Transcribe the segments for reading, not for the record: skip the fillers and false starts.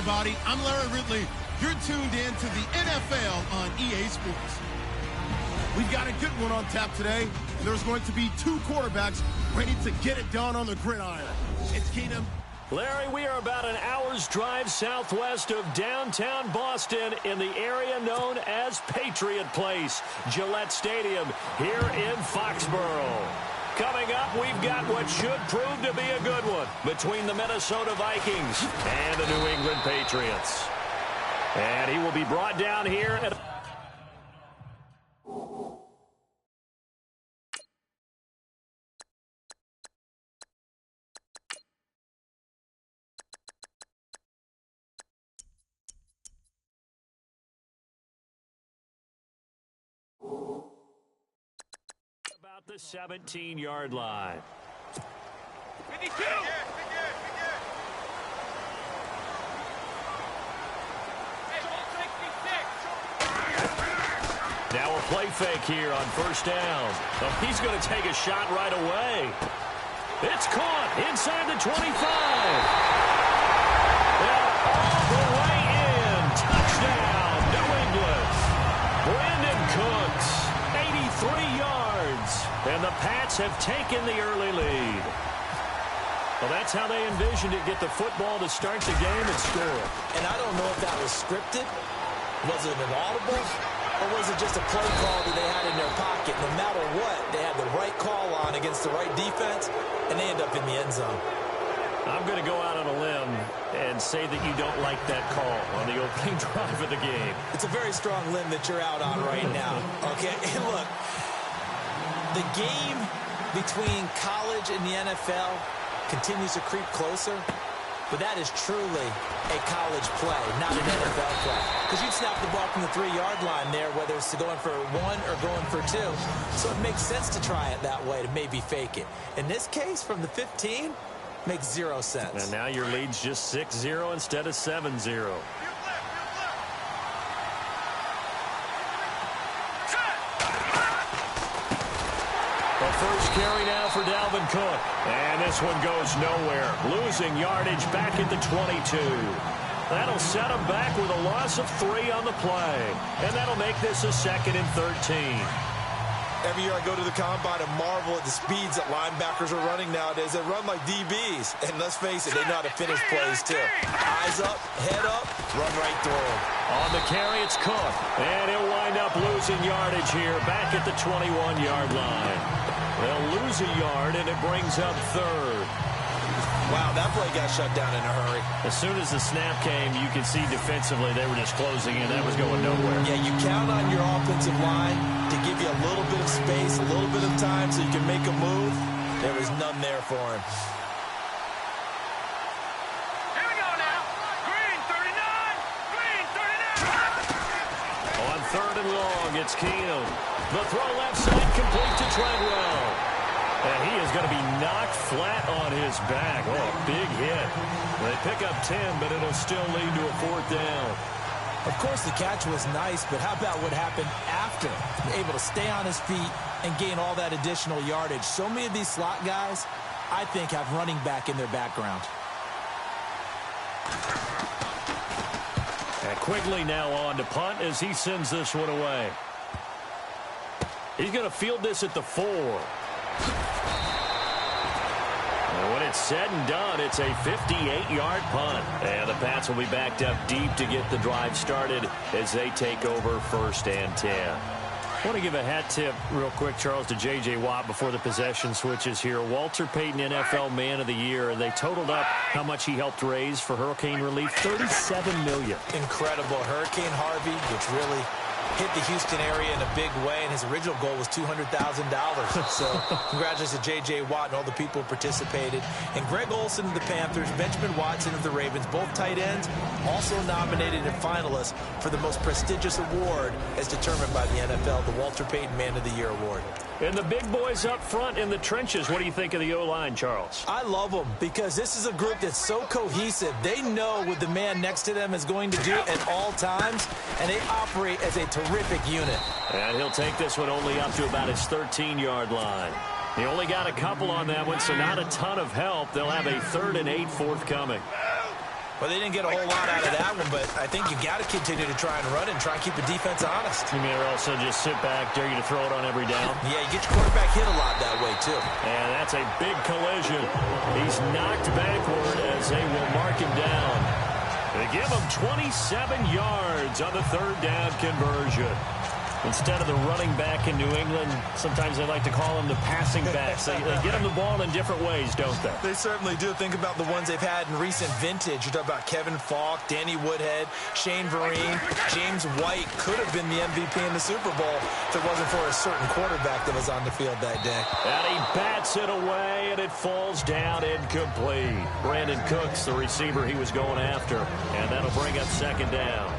everybody. I'm Larry Ridley. You're tuned in to the NFL on EA Sports. We've got a good one on tap today. There's going to be two quarterbacks ready to get it done on the gridiron. It's Keenum. Larry, we are about an hour's drive southwest of downtown Boston in the area known as Patriot Place, Gillette Stadium here in Foxborough. Coming up, we've got what should prove to be a good one between the Minnesota Vikings and the New England Patriots. And he will be brought down here at about the 17-yard line. 52! Now a play fake here on first down. Oh, he's going to take a shot right away. It's caught inside the 25. And all the way in. Touchdown, New England. Brandon Cooks, 83 yards. And the Pats have taken the early lead. Well, that's how they envisioned it. Get the football to start the game and score. And I don't know if that was scripted. Was it an audible? Or was it just a play call that they had in their pocket? No matter what, they had the right call on against the right defense, and they end up in the end zone. I'm going to go out on a limb and say that you don't like that call on the opening drive of the game. It's a very strong limb that you're out on right now. Okay, and look, the game between college and the NFL continues to creep closer, but that is truly a college play, not an NFL play. Because you'd snap the ball from the 3-yard line there, whether it's going for 1 or going for 2. So it makes sense to try it that way, to maybe fake it. In this case, from the 15, makes 0 sense. And now your lead's just 6-0 instead of 7-0. First carry now for Dalvin Cook. And this one goes nowhere. Losing yardage back at the 22. That'll set him back with a loss of 3 on the play. And that'll make this a 2nd and 13. Every year I go to the combine and marvel at the speeds that linebackers are running nowadays. They run like DBs. And let's face it, they know how to finish plays too. Eyes up, head up, run right through them. On the carry, it's Cook. And he'll wind up losing yardage here back at the 21-yard line. They'll lose a yard, and it brings up 3rd. Wow, that play got shut down in a hurry. As soon as the snap came, you could see defensively they were just closing in. That was going nowhere. Yeah, you count on your offensive line to give you a little bit of space, a little bit of time so you can make a move. There was none there for him. Here we go now. Green 39. Green 39. On 3rd and long, it's Keenum. The throw left side complete to Treadwell. And he is going to be knocked flat on his back. Oh, a big hit. They pick up 10, but it'll still lead to a 4th down. Of course, the catch was nice, but how about what happened after? Able to stay on his feet and gain all that additional yardage. So many of these slot guys, I think, have running back in their background. And Quigley now on to punt as he sends this one away. He's going to field this at the 4. And when it's said and done, it's a 58-yard punt. And the Pats will be backed up deep to get the drive started as they take over 1st and 10. I want to give a hat tip real quick, Charles, to J.J. Watt before the possession switches here. Walter Payton, NFL Man of the Year, and they totaled up how much he helped raise for hurricane relief, $37 million. Incredible. Hurricane Harvey, which really hit the Houston area in a big way, and his original goal was $200,000. So congratulations to J.J. Watt and all the people who participated. And Greg Olsen of the Panthers, Benjamin Watson of the Ravens, both tight ends, also nominated and finalists for the most prestigious award as determined by the NFL, the Walter Payton Man of the Year Award. And the big boys up front in the trenches, what do you think of the O-line, Charles? I love them because this is a group that's so cohesive. They know what the man next to them is going to do at all times, and they operate as a terrific unit. And he'll take this one only up to about his 13-yard line. He only got a couple on that one, so not a ton of help. They'll have a 3rd and 8 forthcoming. Well, they didn't get a whole lot out of that one, but I think you got to continue to try and run and try and keep the defense honest. You may also just sit back, dare you to throw it on every down. Yeah, you get your quarterback hit a lot that way, too. And that's a big collision. He's knocked backward as they will mark him down. They give him 27 yards on the third down conversion. Instead of the running back in New England, sometimes they like to call them the passing backs. They get them the ball in different ways, don't they? They certainly do. Think about the ones they've had in recent vintage. You talk about Kevin Falk, Danny Woodhead, Shane Vereen, James White could have been the MVP in the Super Bowl if it wasn't for a certain quarterback that was on the field that day. And he bats it away, and it falls down incomplete. Brandon Cooks, the receiver he was going after, and that'll bring up second down.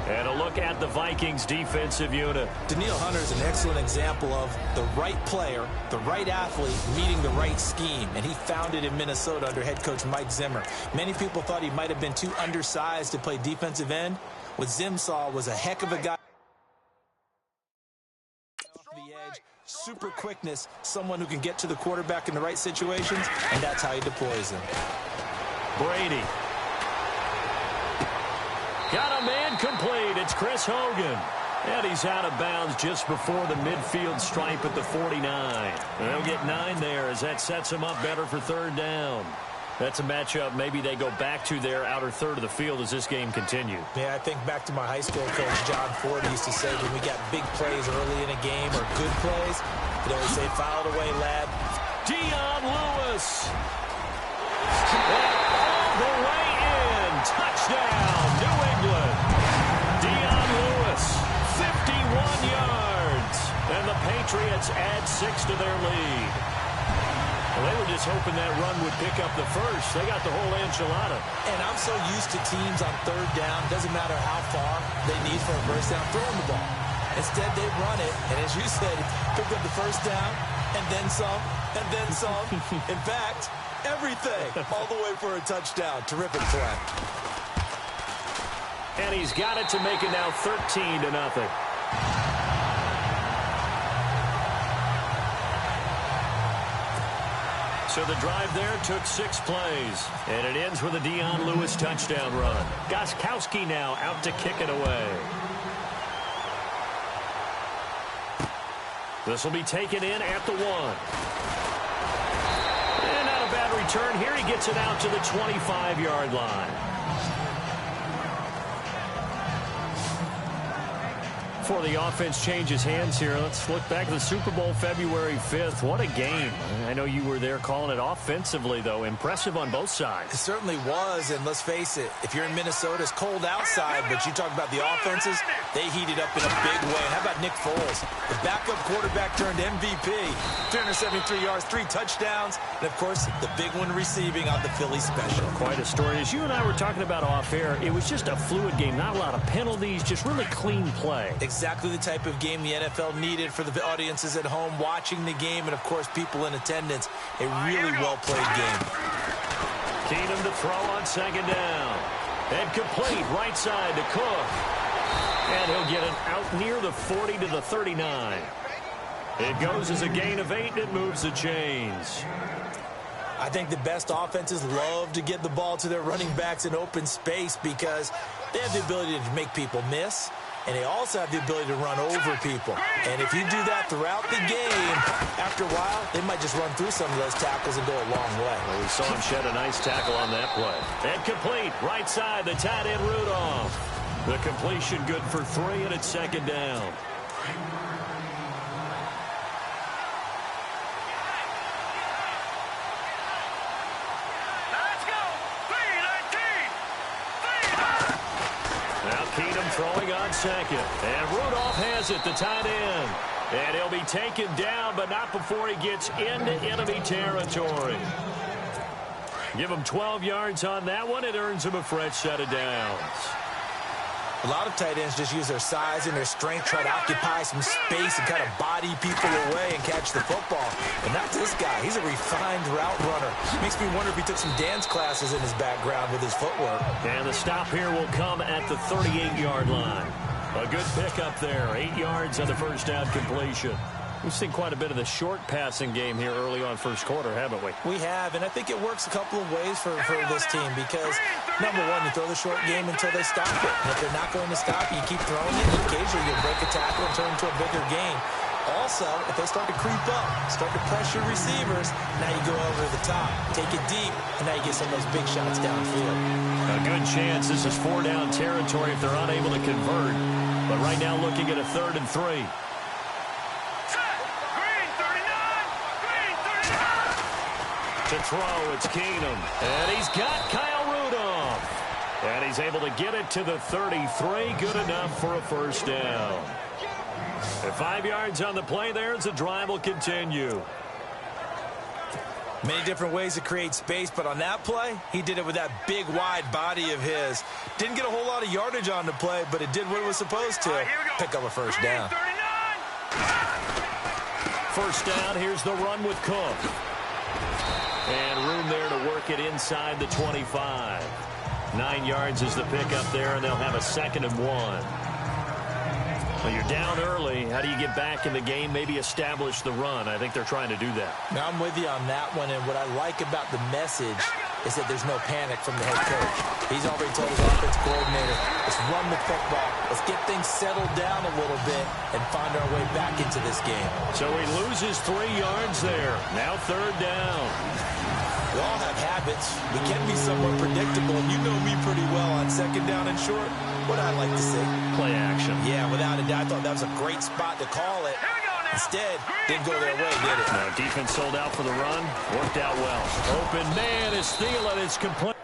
And a look at the Vikings defensive unit. Daniil Hunter is an excellent example of the right player, the right athlete, meeting the right scheme. And he found it in Minnesota under head coach Mike Zimmer. Many people thought he might have been too undersized to play defensive end. What Zim saw was a heck of a guy off the edge, super quickness, someone who can get to the quarterback in the right situations, and that's how he deploys him. Brady. Got a man complete. It's Chris Hogan. And he's out of bounds just before the midfield stripe at the 49. They'll get 9 there as that sets them up better for third down. That's a matchup maybe they go back to their outer third of the field as this game continues. Yeah, I think back to my high school coach, John Ford, used to say when we got big plays early in a game or good plays, he'd always say, file it away, lad. Dion Lewis. All the way in. Touchdown, New England. Dion Lewis, 51 yards. And the Patriots add 6 to their lead. Well, they were just hoping that run would pick up the first. They got the whole enchilada. And I'm so used to teams on third down, doesn't matter how far they need for a first down, throwing the ball. Instead, they run it, and as you said, pick up the first down, and then some, and then some. In fact, everything, all the way for a touchdown. Terrific play. And he's got it to make it now 13-0. So the drive there took 6 plays. And it ends with a Dion Lewis touchdown run. Gostkowski now out to kick it away. This will be taken in at the 1. And not a bad return here. He gets it out to the 25-yard line. Before the offense changes hands here, let's look back at the Super Bowl February 5th. What a game. I know you were there calling it offensively, though. Impressive on both sides. It certainly was, and let's face it, if you're in Minnesota, it's cold outside, but you talk about the offenses, they heated up in a big way. How about Nick Foles? The backup quarterback turned MVP. 373 yards, 3 touchdowns, and, of course, the big one receiving on the Philly special. Quite a story. As you and I were talking about off air, it was just a fluid game. Not a lot of penalties, just really clean play. Exactly the type of game the NFL needed for the audiences at home watching the game and, of course, people in attendance. A really well-played game. Keenum to throw on second down. And complete right side to Cook. And he'll get it out near the 40 to the 39. It goes as a gain of 8, and it moves the chains. I think the best offenses love to get the ball to their running backs in open space because they have the ability to make people miss. And they also have the ability to run over people. And if you do that throughout the game, after a while, they might just run through some of those tackles and go a long way. Well, we saw him shed a nice tackle on that play. And complete, right side, the tight end Rudolph. The completion good for 3, and it's second down. Keenum throwing on second. And Rudolph has it, the tight end. And he'll be taken down, but not before he gets into enemy territory. Give him 12 yards on that one. It earns him a fresh set of downs. A lot of tight ends just use their size and their strength, try to occupy some space and kind of body people away and catch the football. But not this guy. He's a refined route runner. Makes me wonder if he took some dance classes in his background with his footwork. And the stop here will come at the 38-yard line. A good pickup there. 8 yards on the first down completion. We've seen quite a bit of the short passing game here early on first quarter, haven't we? We have, and I think it works a couple of ways for this team because, number one, you throw the short game until they stop it. And if they're not going to stop you, keep throwing it, and occasionally you'll break a tackle and turn into a bigger gain. Also, if they start to creep up, start to pressure receivers, now you go over the top, take it deep, and now you get some of those big shots downfield. A good chance this is 4-down territory if they're unable to convert. But right now looking at a 3rd and 3. To throw, it's Keenum. And he's got Kyle Rudolph. And he's able to get it to the 33. Good enough for a first down. And 5 yards on the play there as the drive will continue. Many different ways to create space, but on that play, he did it with that big, wide body of his. Didn't get a whole lot of yardage on the play, but it did what it was supposed to. Pick up a first down. First down, here's the run with Cook. And room there to work it inside the 25. 9 yards is the pickup there, and they'll have a 2nd and 1. Well, you're down early. How do you get back in the game, maybe establish the run? I think they're trying to do that. Now, I'm with you on that one, and what I like about the message is that there's no panic from the head coach. He's already told his offensive coordinator, let's run the football. Let's get things settled down a little bit and find our way back into this game. So he loses 3 yards there. Now 3rd down. We all have habits. We can be somewhat predictable. You know me pretty well on 2nd down and short. What I'd like to see. Play action. Yeah, without a doubt. I thought that was a great spot to call it. Instead, didn't go their way, did it? No, defense sold out for the run. Worked out well. Open man is Thielen. It's complete.